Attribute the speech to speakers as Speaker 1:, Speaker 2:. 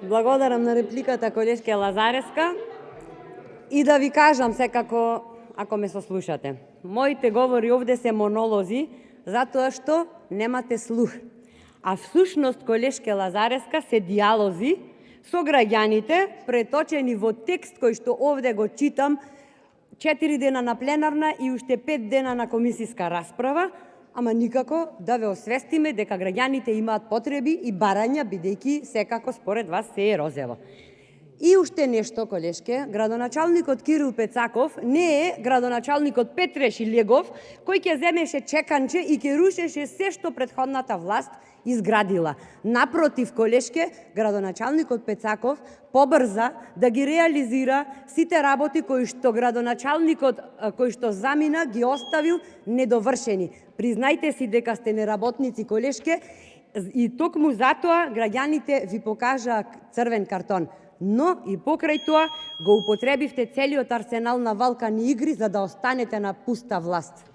Speaker 1: Благодарам на репликата, колешке Лазареска. И да ви кажам секако, ако ме сослушате. Моите говори овде се монолози, затоа што немате слух. А всушност, колешке Лазареска, се диалози со граѓаните, преточени во текст кој што овде го читам 4 дена на пленарна и уште 5 дена на комисиска расправа, ама никако да ве освестиме дека граѓаните имаат потреби и барања, бидејќи секако според вас се е розево. И уште нешто, колешке, градоначалникот Кирил Пецаков не е градоначалникот Петре Шилјегов, кој ќе земеше чеканче и ќе рушеше се што претходната власт изградила. Напротив, колешке, градоначалникот Пецаков побрза да ги реализира сите работи кои што градоначалникот кој што замина ги оставил недовршени. Признајте си дека сте неработници, колешке, и токму затоа граѓаните ви покажаа црвен картон. Но и покрај тоа го употребивте целиот арсенал на валкани игри за да останете на пуста власт.